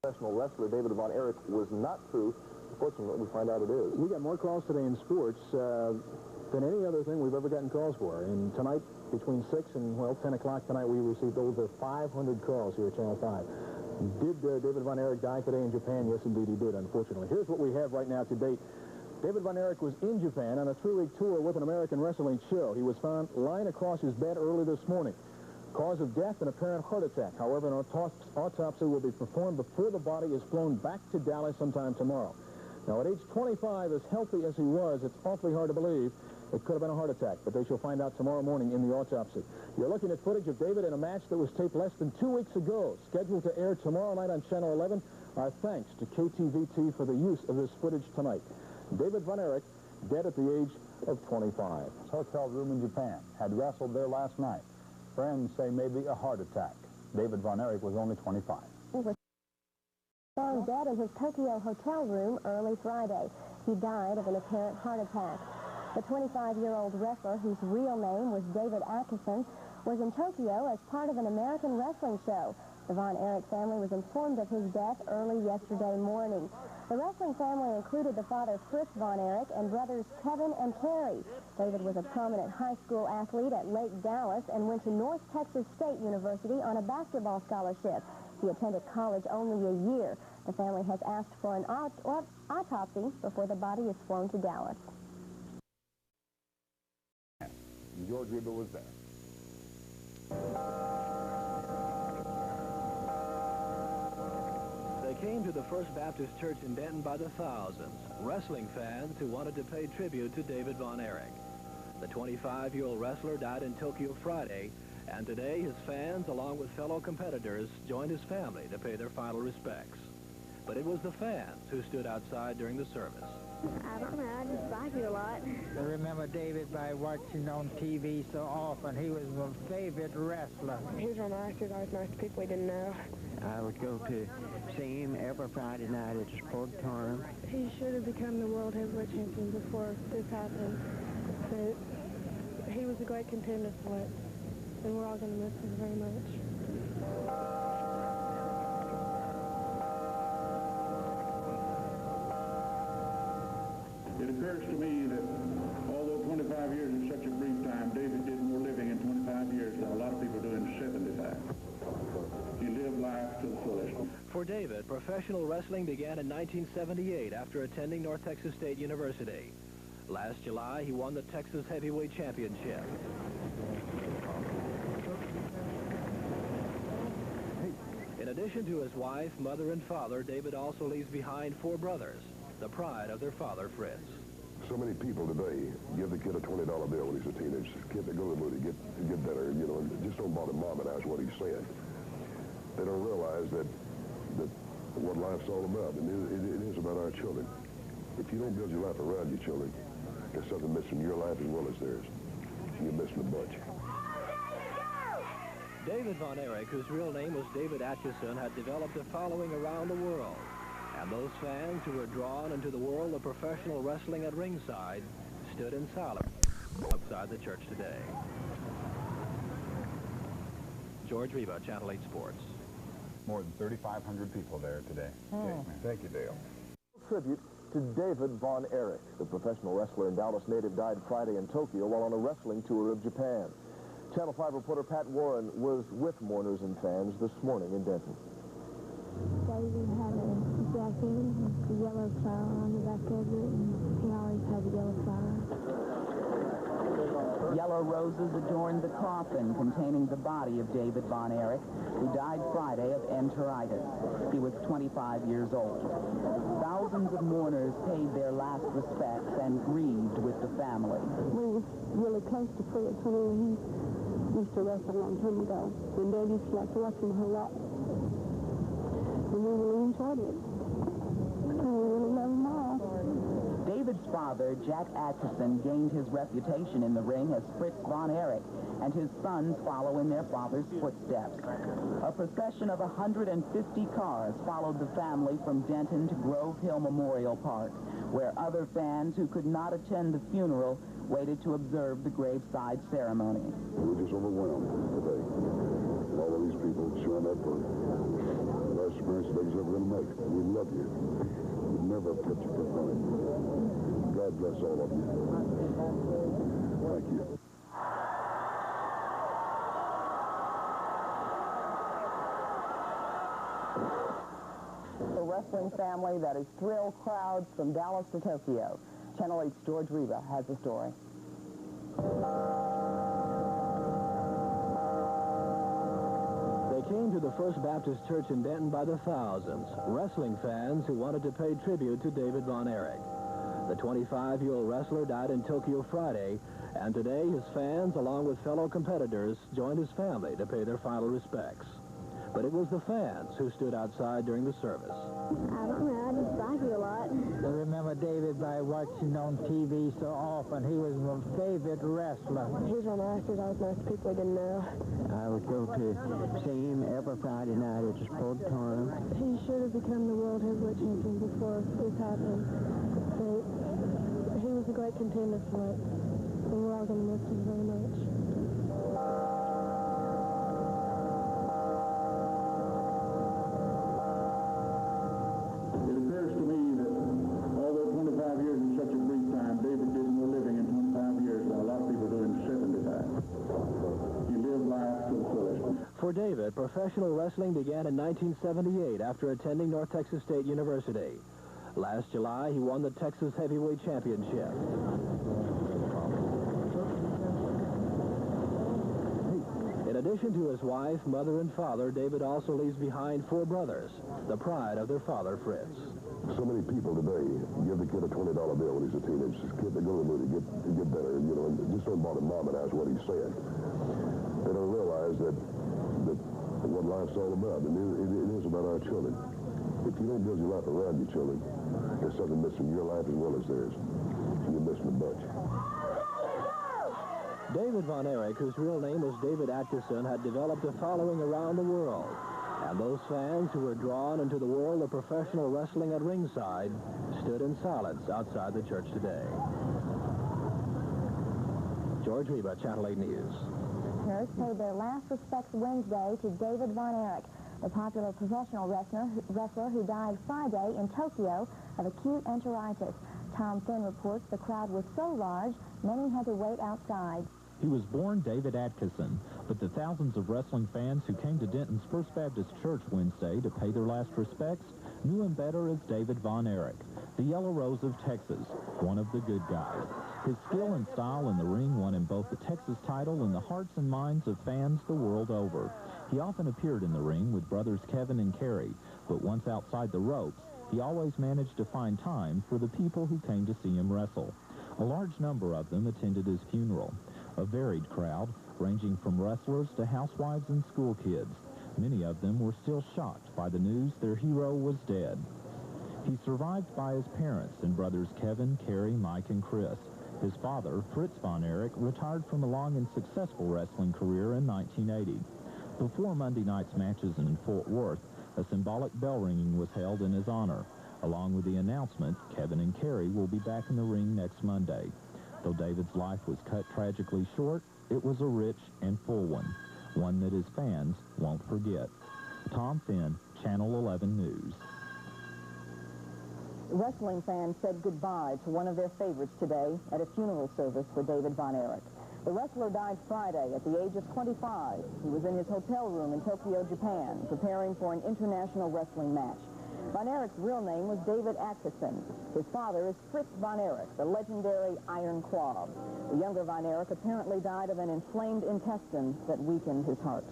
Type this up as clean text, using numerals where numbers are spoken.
Professional wrestler David Von Erich was not true. Fortunately, we find out it is. We got more calls today in sports than any other thing we've ever gotten calls for. And tonight, between 6 and, well, 10 o'clock tonight, we received over 500 calls here at Channel 5. Did David Von Erich die today in Japan? Yes, indeed, he did, unfortunately. Here's what we have right now to date. David Von Erich was in Japan on a 3-week tour with an American wrestling show. He was found lying across his bed early this morning. Cause of death, an apparent heart attack. However, an autopsy will be performed before the body is flown back to Dallas sometime tomorrow. Now, at age 25, as healthy as he was, it's awfully hard to believe it could have been a heart attack, but they shall find out tomorrow morning in the autopsy. You're looking at footage of David in a match that was taped less than 2 weeks ago, scheduled to air tomorrow night on Channel 11. Our thanks to KTVT for the use of this footage tonight. David Von Erich, dead at the age of 25. Hotel room in Japan, had wrestled there last night. Friends say maybe a heart attack. David Von Erich was only 25. He was found dead in his Tokyo hotel room early Friday. He died of an apparent heart attack. The 25-year-old wrestler, whose real name was David Atchison, was in Tokyo as part of an American wrestling show. The Von Erich family was informed of his death early yesterday morning. The wrestling family included the father Fritz Von Erich and brothers Kevin and Kerry. David was a prominent high school athlete at Lake Dallas and went to North Texas State University on a basketball scholarship. He attended college only a year. The family has asked for an autopsy before the body is flown to Dallas. George Weber was there. They came to the First Baptist Church in Denton by the thousands, wrestling fans who wanted to pay tribute to David Von Erich. The 25-year-old wrestler died in Tokyo Friday, and today his fans, along with fellow competitors, joined his family to pay their final respects. But it was the fans who stood outside during the service. I don't know, I just like it a lot. I remember David by watching on TV so often. He was my favorite wrestler. He was real nice. He was always nice to people we didn't know. I would go to see him every Friday night at the sport tournament. He should have become the world heavyweight champion before this happened. But he was a great contender for it, and we're all going to miss him very much. It occurs to me that although 25 years is such a brief time, David did more living in 25 years than a lot of people do in 75. He lived life to the fullest. For David, professional wrestling began in 1978 after attending North Texas State University. Last July, he won the Texas Heavyweight Championship. In addition to his wife, mother, and father, David also leaves behind 4 brothers, the pride of their father, Fritz. So many people today give the kid a $20 bill when he's a teenage kid. They go to the movie, get dinner, you know, and just don't bother mom and ask what he's saying. They don't realize that what life's all about, and it is about our children. If you don't build your life around your children, there's something missing in your life as well as theirs. You're missing a bunch. David Von Erich, whose real name was David Atchison, had developed a following around the world. And those fans who were drawn into the world of professional wrestling at ringside stood in silence outside the church today. George Reba, Channel 8 Sports. More than 3,500 people there today. Oh. Thank you, Dale. Tribute to David Von Erich. The professional wrestler and Dallas native died Friday in Tokyo while on a wrestling tour of Japan. Channel 5 reporter Pat Warren was with mourners and fans this morning in Denton. David had a jacket with the yellow flower on the back of it, and he always had a yellow flower. Yellow roses adorned the coffin containing the body of David Von Erich, who died Friday of enteritis. He was 25 years old. Thousands of mourners paid their last respects and grieved with the family. We were really close to Fritz when he used to wrestle a long time ago. And Dad used to like to watch him a whole lot. And we really enjoyed it. And we really love him all. David's father, Jack Atchison, gained his reputation in the ring as Fritz Von Erich, and his sons follow in their father's footsteps. A procession of 150 cars followed the family from Denton to Grove Hill Memorial Park, where other fans who could not attend the funeral waited to observe the graveside ceremony. We're just overwhelmed today. And all of these people showing up for us experience the biggest ever going to make. We love you. We'd never have put you for fun. God bless all of you. Thank you. A wrestling family that has thrilled crowds from Dallas to Tokyo. Channel 8's George Reba has the story. They came to the First Baptist Church in Denton by the thousands, wrestling fans who wanted to pay tribute to David Von Erich. The 25-year-old wrestler died in Tokyo Friday, and today his fans, along with fellow competitors, joined his family to pay their final respects. But it was the fans who stood outside during the service. I don't know, I just like you a lot. I remember David by watching on TV so often. He was my favorite wrestler. He's one of the actors I was most people didn't know. I would go to see him every Friday night at the sport time. He should have become the world heavyweight champion before this happened. But he was a great contender for it. And we're all going to miss him very much. It occurs to me that although 25 years is such a brief time, David did more living in 25 years than a lot of people do in 75. He lived life to the fullest. For David, professional wrestling began in 1978 after attending North Texas State University. Last July, he won the Texas Heavyweight Championship. In addition to his wife, mother, and father, David also leaves behind 4 brothers, the pride of their father, Fritz. So many people today give the kid a $20 bill when he's a teenager. This kid, they go to the movie, get better, you know, and just don't bother mom and what he said. They don't realize that what life's all about, and it is about our children. If you don't build your life around your children, there's something missing in your life as well as theirs. You're missing a bunch. David Von Erich, whose real name was David Atchison, had developed a following around the world. And those fans who were drawn into the world of professional wrestling at ringside stood in silence outside the church today. George Reba, Channel 8 News. Listeners paid their last respects Wednesday to David Von Erich, the popular professional wrestler who died Friday in Tokyo of acute enteritis. Tom Finn reports the crowd was so large, many had to wait outside. He was born David Atchison, but the thousands of wrestling fans who came to Denton's First Baptist Church Wednesday to pay their last respects knew him better as David Von Erich, the Yellow Rose of Texas, one of the good guys. His skill and style in the ring won him both the Texas title and the hearts and minds of fans the world over. He often appeared in the ring with brothers Kevin and Kerry, but once outside the ropes, he always managed to find time for the people who came to see him wrestle. A large number of them attended his funeral. A varied crowd, ranging from wrestlers to housewives and school kids. Many of them were still shocked by the news their hero was dead. He survived by his parents and brothers Kevin, Kerry, Mike, and Chris. His father, Fritz Von Erich, retired from a long and successful wrestling career in 1980. Before Monday night's matches in Fort Worth, a symbolic bell ringing was held in his honor. Along with the announcement, Kevin and Kerry will be back in the ring next Monday. Though David's life was cut tragically short, it was a rich and full one that his fans won't forget. Tom Finn, Channel 11 News. Wrestling fans said goodbye to one of their favorites today at a funeral service for David Von Erich. The wrestler died Friday at the age of 25. He was in his hotel room in Tokyo, Japan, preparing for an international wrestling match. Von Erich's real name was David Atchison. His father is Fritz Von Erich, the legendary Iron Claw. The younger Von Erich apparently died of an inflamed intestine that weakened his heart.